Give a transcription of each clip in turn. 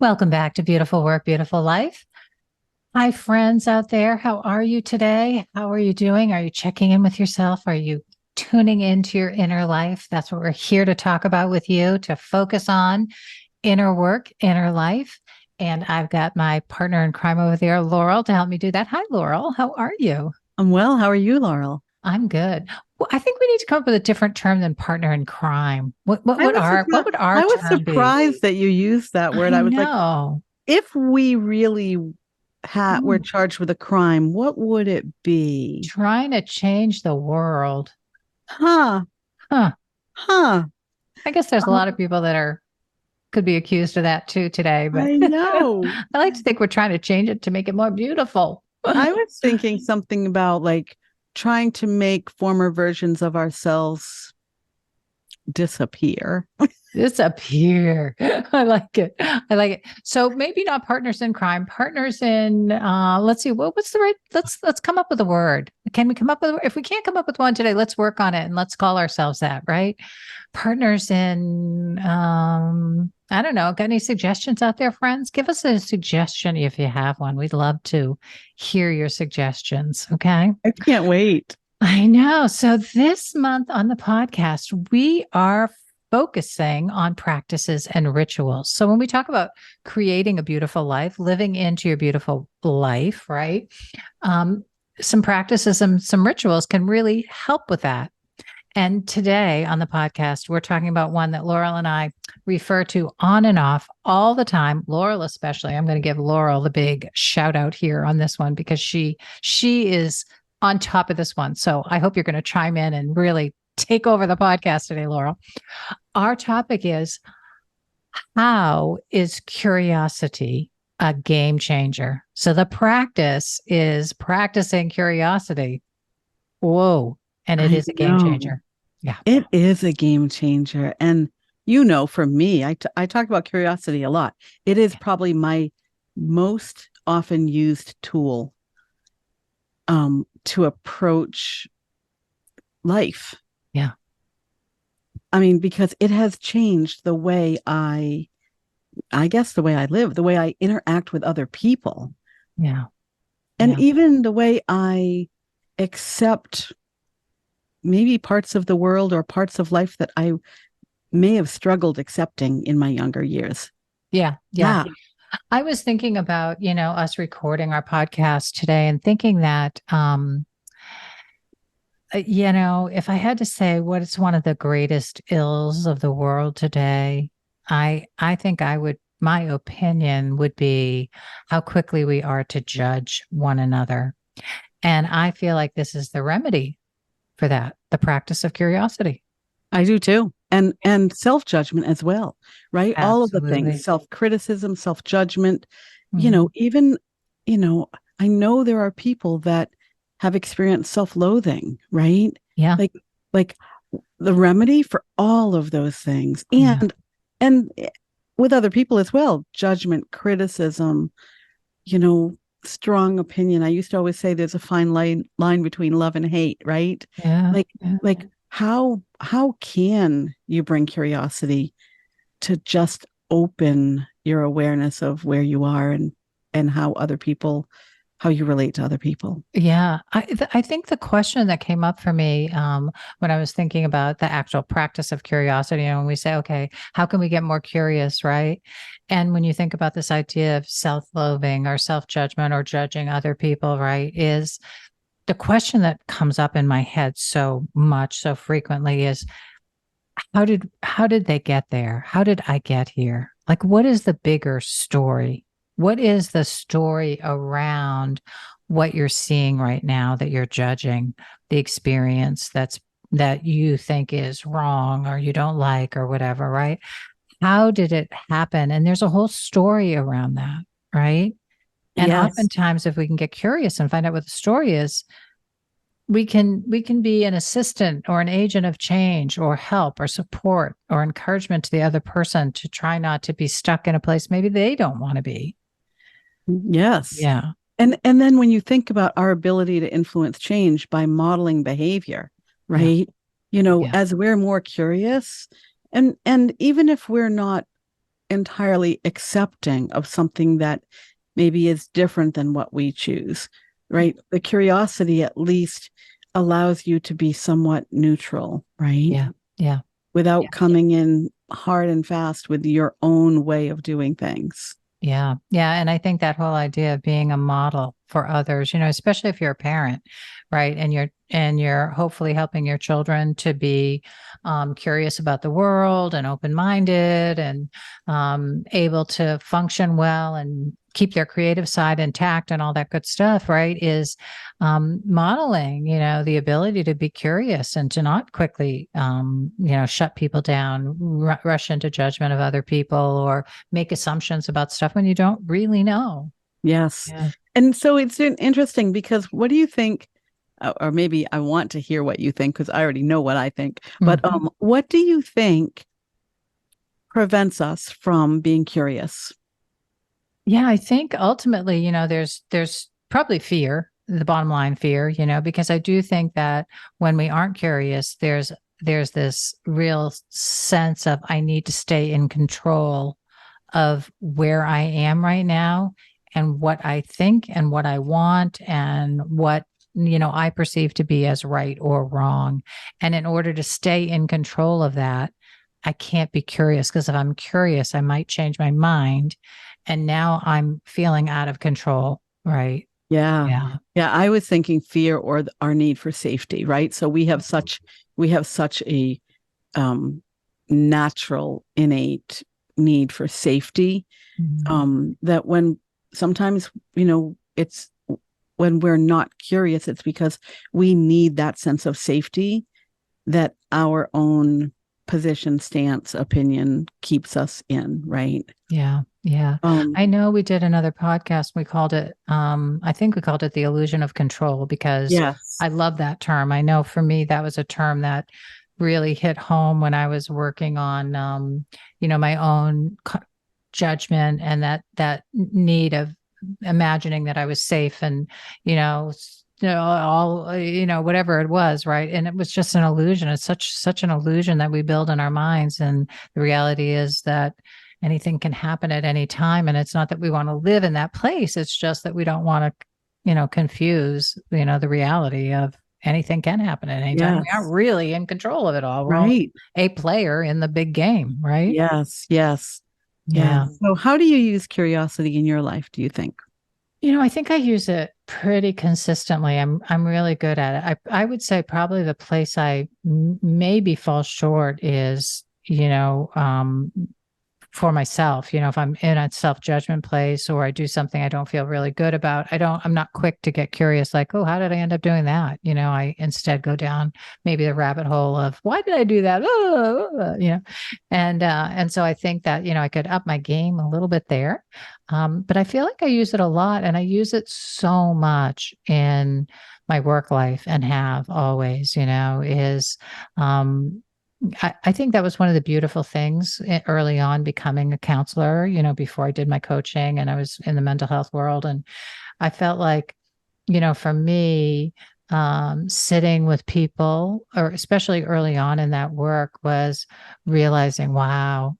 Welcome back to Beautiful Work, Beautiful Life. Hi, friends out there. How are you today? How are you doing? Are you checking in with yourself? Are you tuning into your inner life? That's what we're here to talk about with you, to focus on inner work, inner life. And I've got my partner in crime over there, Laurel, to help me do that. Hi, Laurel. How are you? I'm well. How are you, Laurel? I'm good. Well, I think we need to come up with a different term than partner in crime. What I would was our what surprised, would our I was term be? surprised that you used that word. I I was like, know. if we really were Ooh, charged with a crime, what would it be? trying to change the world. Huh, Huh. huh. I guess there's a Um, lot of people that are could be accused of that too today, but I know. I like to think we're trying to change it to make it more beautiful. I was thinking something about like trying to make former versions of ourselves disappear. Disappear. I like it. I like it. So maybe not partners in crime, partners in let's see, what's the right let's come up with a word. Can we come up with, if we can't come up with one today, let's work on it and let's call ourselves that, right? Partners in I don't know. Got any suggestions out there, friends? Give us a suggestion if you have one. We'd love to hear your suggestions. Okay. I can't wait. I know. So this month on the podcast, we are focusing on practices and rituals. So when we talk about creating a beautiful life, living into your beautiful life, right? Um, some practices and some rituals can really help with that. And today on the podcast, we're talking about one that Laurel and I refer to on and off all the time. Laurel, especially. I'm going to give Laurel the big shout out here on this one because she is on top of this one. So I hope you're going to chime in and really take over the podcast today, Laurel. Our topic is, how is curiosity a game changer? So the practice is practicing curiosity. Whoa. And it I is a game know. changer. Yeah. It is a game changer. And, for me, I talk about curiosity a lot. It is probably my most often used tool to approach life. Yeah. I mean, because it has changed the way I guess the way I live, the way I interact with other people, Yeah. and Yeah. even the way I accept maybe parts of the world or parts of life that I may have struggled accepting in my younger years. Yeah. Yeah. Yeah. I was thinking about, us recording our podcast today and thinking that, if I had to say what is one of the greatest ills of the world today, I think my opinion would be how quickly we are to judge one another. And I feel like this is the remedy for that, the practice of curiosity. I do too. And self-judgment as well, right? All of the things, Absolutely. self-criticism, self-judgment, Mhm. even, you know, I know there are people that have experienced self-loathing, right? Yeah. Like like the remedy for all of those things. Yeah. And with other people as well, judgment, criticism, you know, strong opinion. I used to always say there's a fine line between love and hate, right? Yeah. Like Yeah. like how can you bring curiosity to just open your awareness of where you are and how you relate to other people. Yeah, I think the question that came up for me when I was thinking about the actual practice of curiosity, and when we say, okay, how can we get more curious, right? And when you think about this idea of self-loathing or self-judgment or judging other people, right, is the question that comes up in my head so much, so frequently is, how did they get there? How did I get here? Like, what is the bigger story? What is the story around what you're seeing right now that you're judging, the experience that you think is wrong or you don't like or whatever, right? How did it happen? And there's a whole story around that, right? And Yes. oftentimes if we can get curious and find out what the story is, we can be an assistant or an agent of change or help or support or encouragement to the other person to try not to be stuck in a place maybe they don't want to be. Yes. Yeah. And then when you think about our ability to influence change by modeling behavior, Yeah. right? Yeah. As we're more curious and even if we're not entirely accepting of something that maybe is different than what we choose, right? The curiosity at least allows you to be somewhat neutral, right? Yeah. Yeah. Without coming in hard and fast with your own way of doing things. Yeah. Yeah. And I think that whole idea of being a model for others, especially if you're a parent, right? And you're hopefully helping your children to be curious about the world and open-minded and able to function well and keep their creative side intact and all that good stuff, right? Is modeling, the ability to be curious and to not quickly, shut people down, rush into judgment of other people or make assumptions about stuff when you don't really know. Yes. Yeah. And so it's interesting because what do you think? Or maybe I want to hear what you think because I already know what I think. But what do you think prevents us from being curious? Yeah, I think ultimately, there's probably fear, the bottom line fear, because I do think that when we aren't curious, there's this real sense of I need to stay in control of where I am right now and what I think and what I want and what I perceive to be as right or wrong. And in order to stay in control of that, I can't be curious because if I'm curious, I might change my mind. And now I'm feeling out of control. Right. Yeah. Yeah. Yeah. I was thinking fear or our need for safety, right? So we have such a natural, innate need for safety that when sometimes, it's when we're not curious, it's because we need that sense of safety that our own position, stance, opinion keeps us in, right? Yeah. Yeah. I know we did another podcast. We called it, I think we called it the illusion of control because Yes. I love that term. I know for me, that was a term that really hit home when I was working on, my own judgment and that need of imagining that I was safe and, all, whatever it was. Right. And it was just an illusion. It's such an illusion that we build in our minds. And the reality is that anything can happen at any time. And it's not that we want to live in that place. It's just that we don't want to, confuse, the reality of anything can happen at any time. We aren't Yes. really in control of it all. We're Right. only a player in the big game, right? Yes. Yes. Yeah. Yeah. So how do you use curiosity in your life, do you think? I think I use it pretty consistently. I'm really good at it. I would say probably the place I maybe fall short is, for myself, if I'm in a self-judgment place or I do something I don't feel really good about, I'm not quick to get curious, like, oh, how did I end up doing that? I instead go down maybe the rabbit hole of why did I do that? And so I think that, I could up my game a little bit there. But I feel like I use it a lot and I use it so much in my work life and have always, is, I think that was one of the beautiful things early on becoming a counselor, before I did my coaching and I was in the mental health world. And I felt like, for me, sitting with people, or especially early on in that work, was realizing, wow,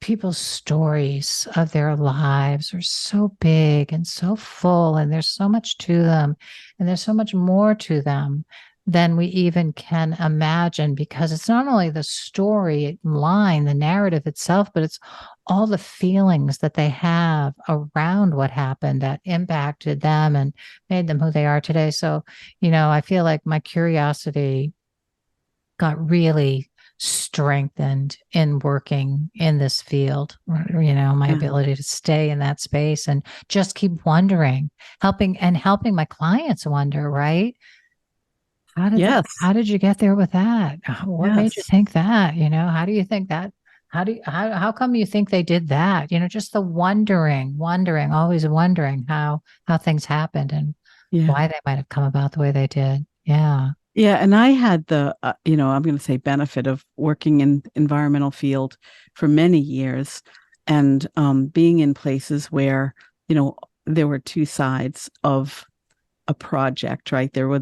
people's stories of their lives are so big and so full, and there's so much to them, and there's so much more to them than we even can imagine, because it's not only the story line, the narrative itself, but it's all the feelings that they have around what happened that impacted them and made them who they are today. So, I feel like my curiosity got really strengthened in working in this field, my ability to stay in that space and just keep wondering, helping my clients wonder, right? Yes. How did you get there with that? What made you Yes. think that? How do you think that? How come you think they did that? Just the wondering, always wondering how things happened and Yeah. why they might have come about the way they did. Yeah. Yeah, and I had the, I'm going to say benefit of working in environmental field for many years and being in places where, there were two sides of a project, right? There were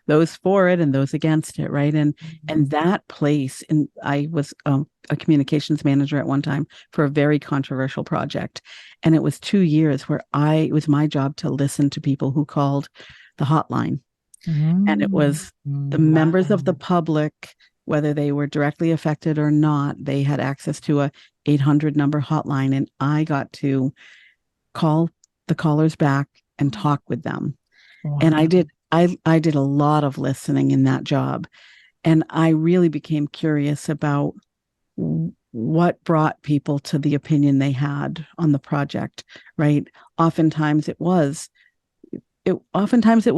those for it and those against it, right? And that place, and I was a communications manager at one time for a very controversial project, and it was 2 years where it was my job to listen to people who called the hotline, and it was the members of the public, whether they were directly affected or not, they had access to a 800 number hotline, and I got to call the callers back and talk with them. Wow. And I did a lot of listening in that job, and I really became curious about what brought people to the opinion they had on the project, right? Oftentimes it was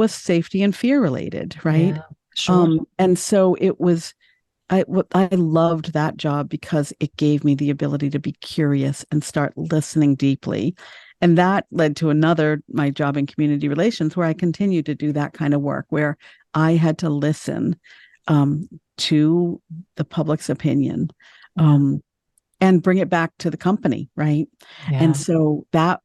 safety and fear related, right? Yeah, sure. And so I loved that job because it gave me the ability to be curious and start listening deeply. And that led to my job in community relations, where I continued to do that kind of work, where I had to listen to the public's opinion, and bring it back to the company, right? Yeah. And so that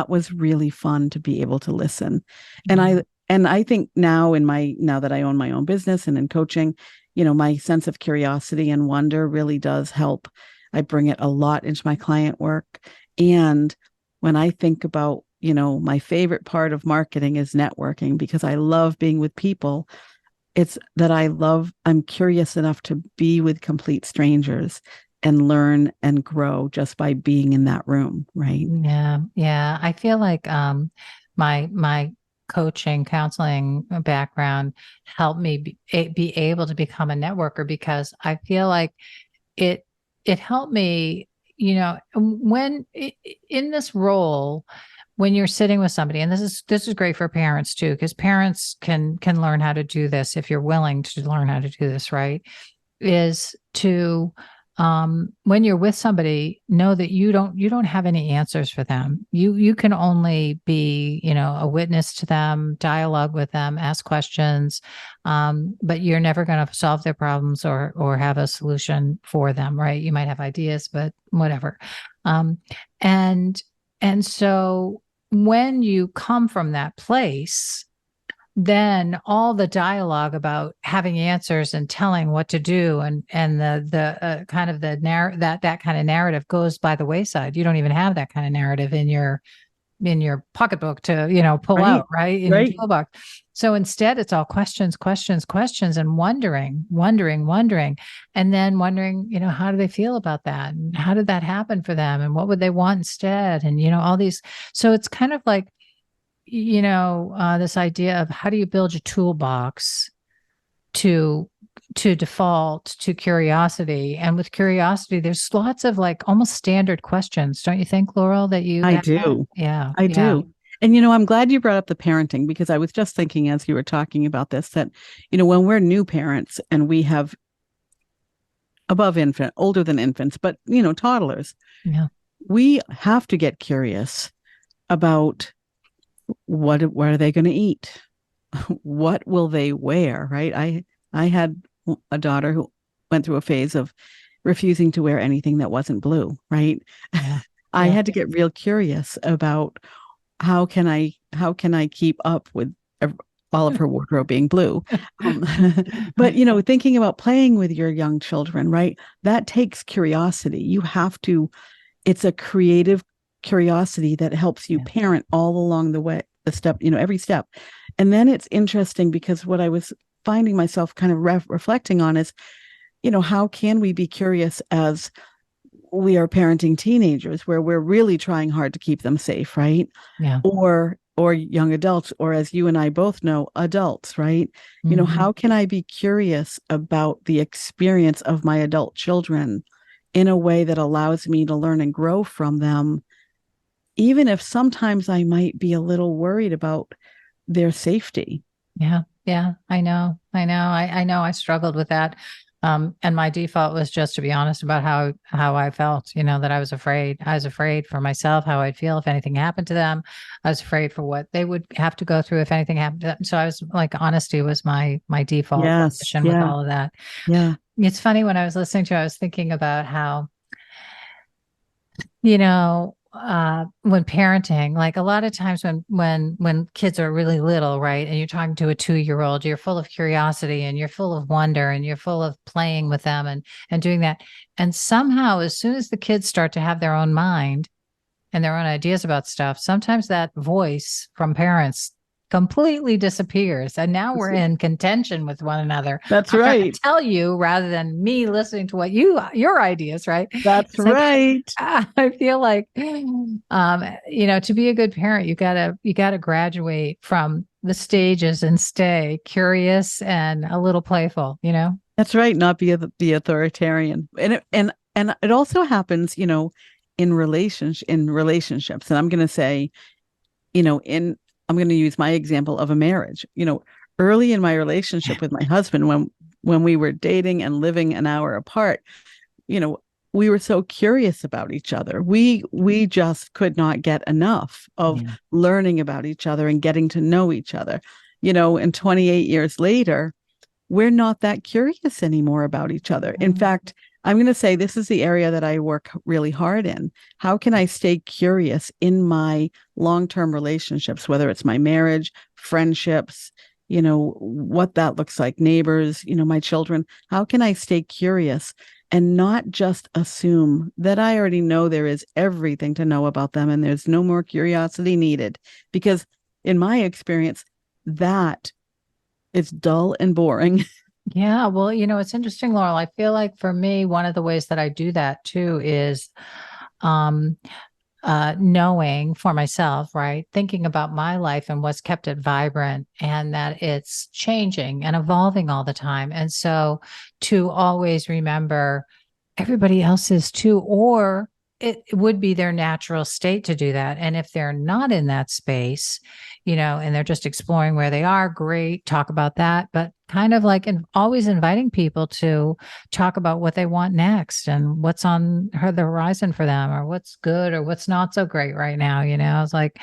was really fun to be able to listen. And I think now that I own my own business and in coaching, my sense of curiosity and wonder really does help. I bring it a lot into my client work. And when I think about, my favorite part of marketing is networking, because I love being with people. It's that I'm curious enough to be with complete strangers and learn and grow just by being in that room, right? Yeah. Yeah. I feel like my counseling background helped me be able to become a networker, because I feel like it helped me, when in this role, when you're sitting with somebody, and this is great for parents too, because parents can learn how to do this if you're willing to learn how to do this, right? Is to when you're with somebody, know that you don't have any answers for them. You can only be, a witness to them, dialogue with them, ask questions, but you're never going to solve their problems or have a solution for them, right? You might have ideas, but whatever. And so when you come from that place, then all the dialogue about having answers and telling what to do and the kind of that kind of narrative goes by the wayside. You don't even have that kind of narrative in your pocketbook to pull out, right, in your toolbox. So instead, it's all questions, and wondering, and then wondering, how do they feel about that, and how did that happen for them, and what would they want instead, and all these. So it's kind of like, this idea of how do you build your toolbox to default to curiosity. And with curiosity, there's lots of like almost standard questions. Don't you think, Laurel, that I do. Yeah. I do. And, I'm glad you brought up the parenting, because I was just thinking as you were talking about this, that, when we're new parents and we have older than infants, but, toddlers, we have to get curious about what are they going to eat? What will they wear? Right. I had a daughter who went through a phase of refusing to wear anything that wasn't blue. Right. Yeah. I had to get real curious about how can I keep up with all of her wardrobe being blue. But, thinking about playing with your young children, right. That takes curiosity. It's a creative curiosity that helps you parent all along the way, every step. And then it's interesting, because what I was finding myself kind of reflecting on is, how can we be curious as we are parenting teenagers, where we're really trying hard to keep them safe, right? Yeah. Or young adults, or as you and I both know, adults, right? Mm-hmm. How can I be curious about the experience of my adult children in a way that allows me to learn and grow from them, even if sometimes I might be a little worried about their safety? Yeah. Yeah. I know. I struggled with that. And my default was just to be honest about how I felt, that I was afraid. I was afraid for myself, how I'd feel if anything happened to them. I was afraid for what they would have to go through if anything happened to them. So I was like, honesty was my default position with all of that. Yeah. It's funny, when I was listening to, I was thinking about how, when parenting, like a lot of times when kids are really little, right, and you're talking to a 2-year-old, you're full of curiosity and you're full of wonder and you're full of playing with them and doing that. And somehow, as soon as the kids start to have their own mind and their own ideas about stuff, sometimes that voice from parents completely disappears. And now we're in contention with one another. That's I'm trying right. to tell you rather than me listening to what your ideas, right? That's It's like, right. I feel like, to be a good parent, you gotta graduate from the stages and stay curious and a little playful. That's right. Not be authoritarian. And it also happens, in relationships. And I'm going to say, I'm going to use my example of a marriage. Early in my relationship with my husband, when we were dating and living an hour apart, you know, we were so curious about each other. We just could not get enough of learning about each other and getting to know each other. And 28 years later, we're not that curious anymore about each other. In fact, I'm going to say this is the area that I work really hard in. How can I stay curious in my long-term relationships, whether it's my marriage, friendships, what that looks like, neighbors, my children? How can I stay curious and not just assume that I already know there is everything to know about them and there's no more curiosity needed? Because in my experience, that is dull and boring. Yeah, well, it's interesting, Laurel. I feel like for me, one of the ways that I do that too is um knowing for myself, right? Thinking about my life and what's kept it vibrant and that it's changing and evolving all the time. And so to always remember everybody else is too, or it would be their natural state to do that. And if they're not in that space, and they're just exploring where they are, great, talk about that. But kind of like always inviting people to talk about what they want next and what's on the horizon for them or what's good or what's not so great right now. It's like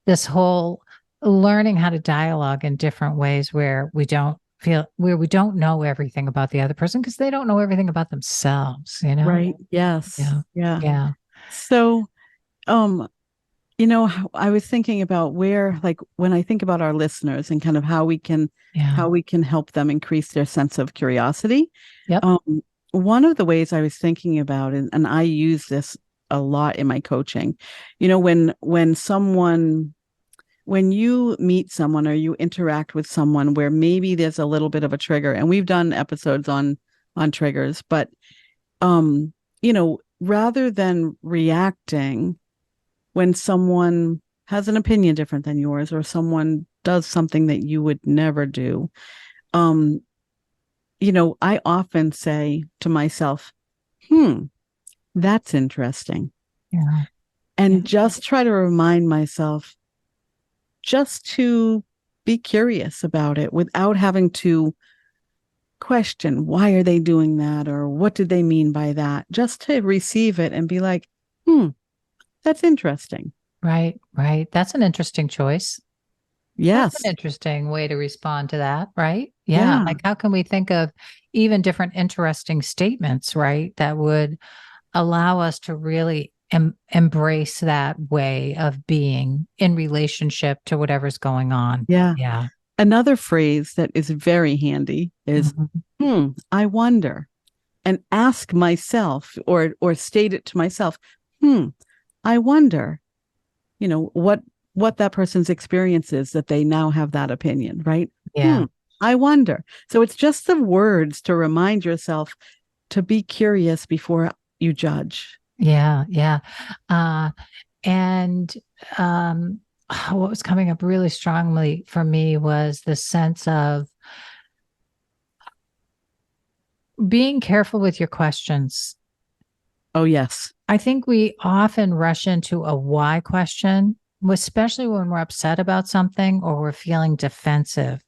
this whole learning how to dialogue in different ways where we don't know everything about the other person because they don't know everything about themselves. Right. Yes. Yeah. Yeah. Yeah. So, I was thinking about where, like, when I think about our listeners and kind of how we can help them increase their sense of curiosity. Yep. One of the ways I was thinking about, and I use this a lot in my coaching, when you meet someone or you interact with someone where maybe there's a little bit of a trigger, and we've done episodes on triggers, but rather than reacting when someone has an opinion different than yours or someone does something that you would never do, I often say to myself, that's interesting. Yeah. And just try to remind myself just to be curious about it without having to question, why are they doing that? Or what did they mean by that? Just to receive it and be like, that's interesting. Right. Right. That's an interesting choice. Yes. That's an interesting way to respond to that, right? Yeah. Like how can we think of even different interesting statements, right? That would allow us to really embrace that way of being in relationship to whatever's going on. Yeah. Yeah. Another phrase that is very handy is, I wonder, and ask myself or state it to myself, I wonder, what that person's experience is that they now have that opinion, right? Yeah. I wonder. So it's just the words to remind yourself to be curious before you judge. Yeah. Yeah. And what was coming up really strongly for me was the sense of being careful with your questions. Oh, yes. I think we often rush into a why question, especially when we're upset about something or we're feeling defensive.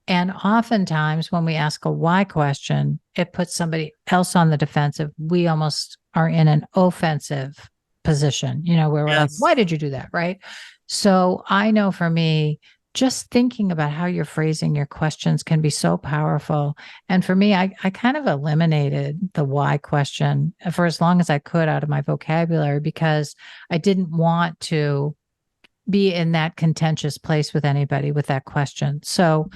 And oftentimes when we ask a why question, it puts somebody else on the defensive. We almost are in an offensive position, where we're like, why did you do that? Right. So I know for me, just thinking about how you're phrasing your questions can be so powerful. And for me, I kind of eliminated the why question for as long as I could out of my vocabulary because I didn't want to be in that contentious place with anybody with that question. So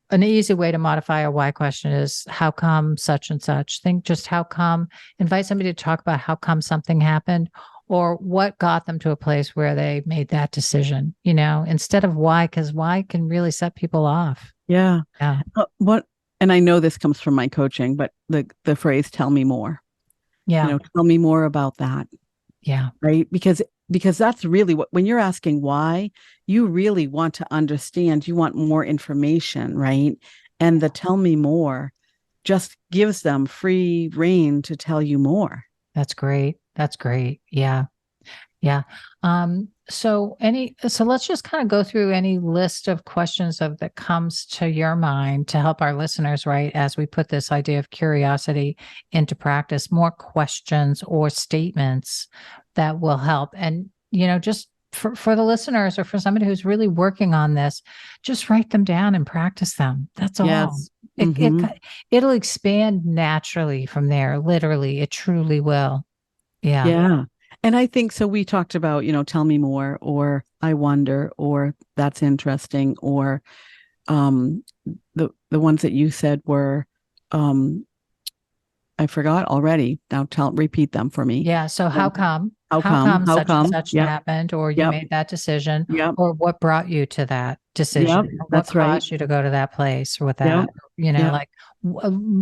an easy way to modify a why question is how come such and such. Think just how come, invite somebody to talk about how come something happened or what got them to a place where they made that decision, instead of why, because why can really set people off. Yeah. Yeah. What, and I know this comes from my coaching, but the phrase "tell me more," Yeah. tell me more about that. Yeah. Right. Because that's really when you're asking why, you really want to understand, you want more information, right? And the "tell me more" just gives them free rein to tell you more. That's great. That's great. Yeah. Yeah. So let's just kind of go through any list of questions that comes to your mind to help our listeners, right? As we put this idea of curiosity into practice, more questions or statements that will help. And, just for the listeners or for somebody who's really working on this, just write them down and practice them. That's all. Yes. Mm-hmm. It'll expand naturally from there. Literally, it truly will. Yeah. Yeah. And I think so. We talked about, "tell me more," or "I wonder," or "that's interesting," or the ones that you said were I forgot already. Now repeat them for me. Yeah. So how come? How How come? come How such and come? such Yep. happened, or you Yep. made that decision, Yep. or what brought you to that decision, Yep. or what That's right. caused you to go to that place with Yep. that? Yep. Like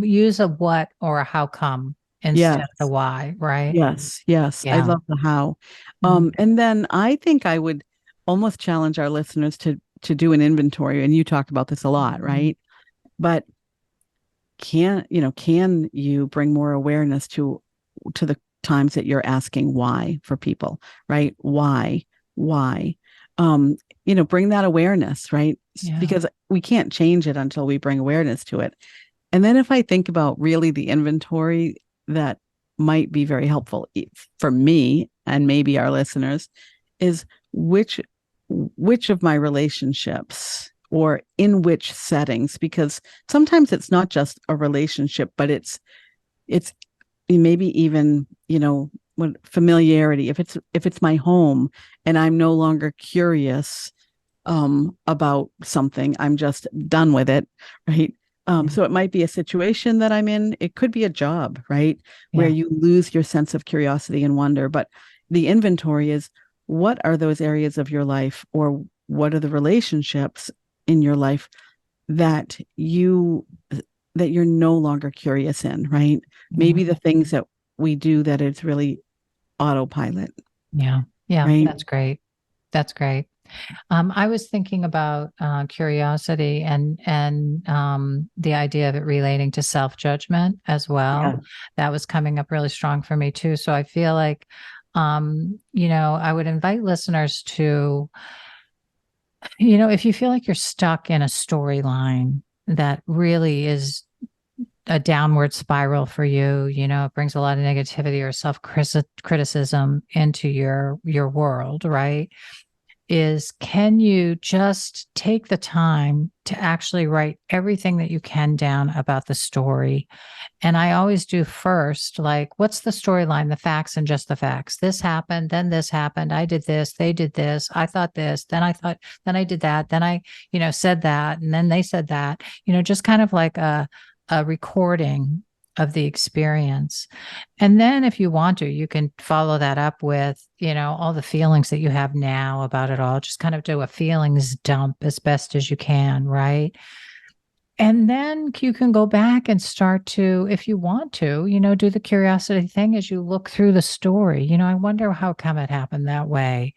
use a what or a how come instead Yes. of the why, right? Yes. Yes. I Yeah. love the how. Mhm. And then I think I would almost challenge our listeners to do an inventory. And you talked about this a lot, right? But can you bring more awareness to the times that you're asking why for people, right? Why? Bring that awareness, right? Yeah. Because we can't change it until we bring awareness to it. And then if I think about really the inventory that might be very helpful for me and maybe our listeners is which of my relationships or in which settings, because sometimes it's not just a relationship, but it's maybe even, what familiarity. If it's my home and I'm no longer curious about something, I'm just done with it, right? So it might be a situation that I'm in. It could be a job, right? Where Yeah. you lose your sense of curiosity and wonder. But the inventory is, what are those areas of your life, or what are the relationships in your life that you're no longer curious in, right? Maybe the things that we do that it's really autopilot. Yeah. Yeah. Right. That's great. That's great. I was thinking about curiosity and the idea of it relating to self-judgment as well. Yeah. That was coming up really strong for me too. So I feel like, I would invite listeners to, if you feel like you're stuck in a storyline that really is a downward spiral for you, it brings a lot of negativity or self-criticism into your world, right? Is can you just take the time to actually write everything that you can down about the story? And I always do first, like, what's the storyline, the facts, and just the facts? This happened, then this happened. I did this, they did this. I thought this, then I did that. Then I, said that, and then they said that, just kind of like a recording of the experience. And then if you want to, you can follow that up with, all the feelings that you have now about it all. Just kind of do a feelings dump as best as you can, right? And then you can go back and start to, if you want to, do the curiosity thing as you look through the story. I wonder how come it happened that way.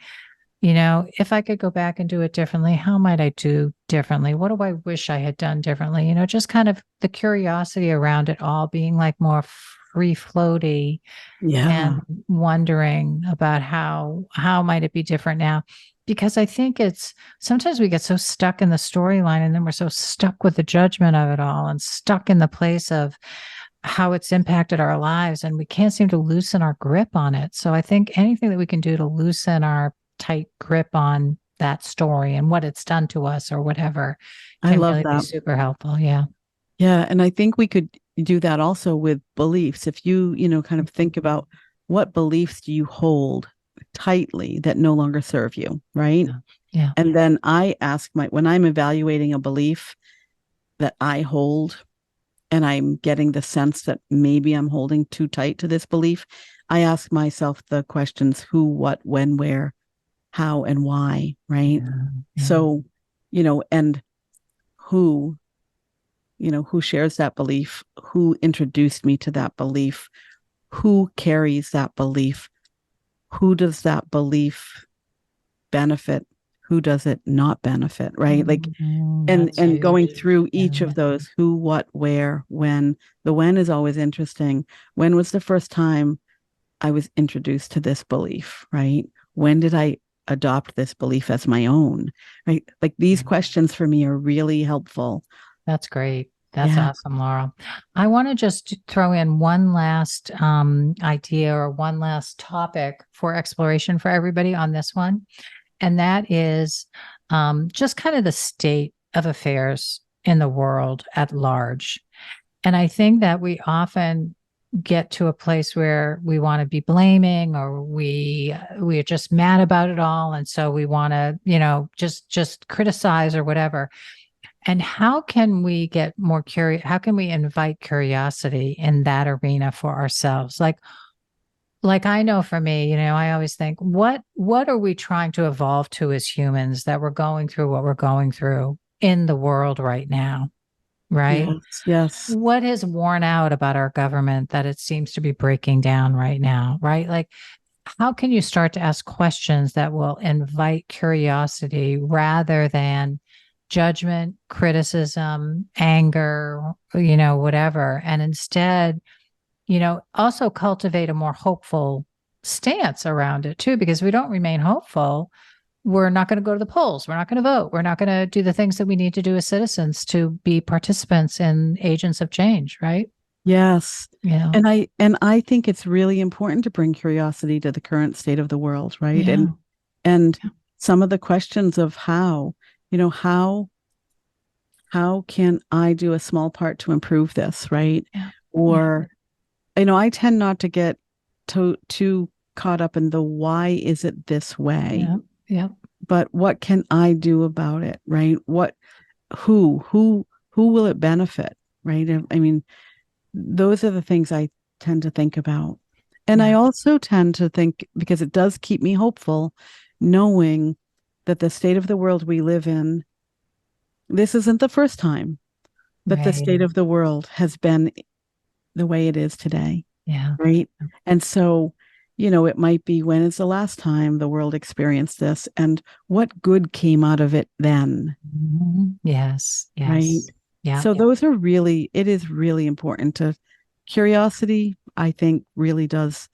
If I could go back and do it differently, how might I do differently? What do I wish I had done differently? Just kind of the curiosity around it all being like more free floaty Yeah. and wondering about how might it be different now? Because I think it's sometimes we get so stuck in the storyline and then we're so stuck with the judgment of it all and stuck in the place of how it's impacted our lives and we can't seem to loosen our grip on it. So I think anything that we can do to loosen our tight grip on that story and what it's done to us or whatever I can love really be that. super helpful. Yeah. Yeah. And I think we could do that also with beliefs. If you, kind of think about what beliefs do you hold tightly that no longer serve you, right? Yeah. Yeah. And then I ask when I'm evaluating a belief that I hold and I'm getting the sense that maybe I'm holding too tight to this belief, I ask myself the questions who, what, when, where, how, and why, right? Yeah. Yeah. So, and who, who shares that belief, who introduced me to that belief, who carries that belief, who does that belief benefit, who does it not benefit, right? Like, That's and going huge. through each Yeah. of those, who, what, where, when. The when is always interesting. When was the first time I was introduced to this belief, right? When did I adopt this belief as my own, right? Like, these questions for me are really helpful. That's great. That's Yeah. awesome, Laurel. I want to just throw in one last idea or one last topic for exploration for everybody on this one. And that is just kind of the state of affairs in the world at large. And I think that we often get to a place where we want to be blaming or we're just mad about it all. And so we want to, just criticize or whatever. And how can we get more curious? How can we invite curiosity in that arena for ourselves? Like I know for me, I always think, what are we trying to evolve to as humans that we're going through what we're going through in the world right now, right? Yes. Yes. What has worn out about our government that it seems to be breaking down right now, right? Like, how can you start to ask questions that will invite curiosity rather than judgment, criticism, anger, whatever, and instead also cultivate a more hopeful stance around it too, because if we don't remain hopeful, we're not going to go to the polls. We're not going to vote. We're not going to do the things that we need to do as citizens to be participants and agents of change, right? Yes. Yeah. And I think it's really important to bring curiosity to the current state of the world, right? Yeah. And Yeah. some of the questions of how can I do a small part to improve this, right? Yeah. Or, I tend not to get too caught up in the why is it this way, Yeah. Yeah. but what can I do about it, right? Who will it benefit, right? I mean, those are the things I tend to think about. And I Yeah. also tend to think, because it does keep me hopeful, knowing that the state of the world we live in, this isn't the first time that the Right. state of the world has been the way it is today, Yeah. right? And so, it might be, when is the last time the world experienced this, and what good came out of it then, Yes. right? Yes. Yeah. So Yeah. it is really important to curiosity, I think, really does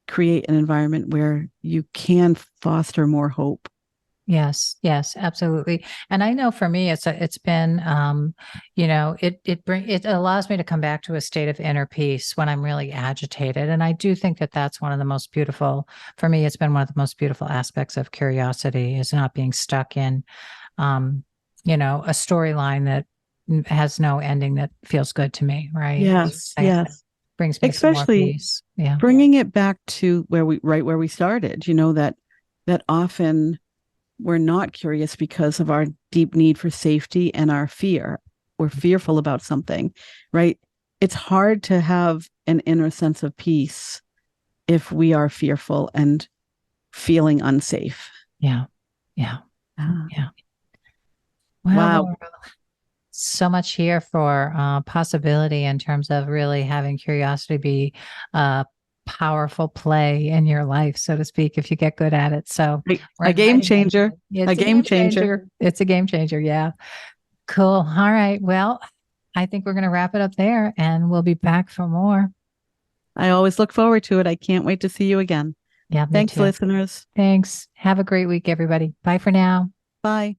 create an environment where you can foster more hope. Yes, yes, absolutely. And I know for me, it's been, it allows me to come back to a state of inner peace when I'm really agitated. And I do think that that's one of the most beautiful, for me, it's been one of the most beautiful aspects of curiosity is not being stuck in, um, a storyline that has no ending that feels good to me. Right. Yes, yes. Brings me some more Especially peace. Yeah. bringing it back to where we started, that often we're not curious because of our deep need for safety and our fear. We're fearful about something, right? It's hard to have an inner sense of peace if we are fearful and feeling unsafe. Yeah. Yeah. Ah. Yeah. Well, Wow. Laura, so much here for possibility in terms of really having curiosity be a powerful play in your life, so to speak, if you get good at it. So we're A game inviting you. changer. It's A a game game changer. changer. It's a game changer. Yeah. Cool. All right. Well, I think we're going to wrap it up there and we'll be back for more. I always look forward to it. I can't wait to see you again. Yeah, me Thanks, too. listeners. Thanks. Have a great week, everybody. Bye for now. Bye.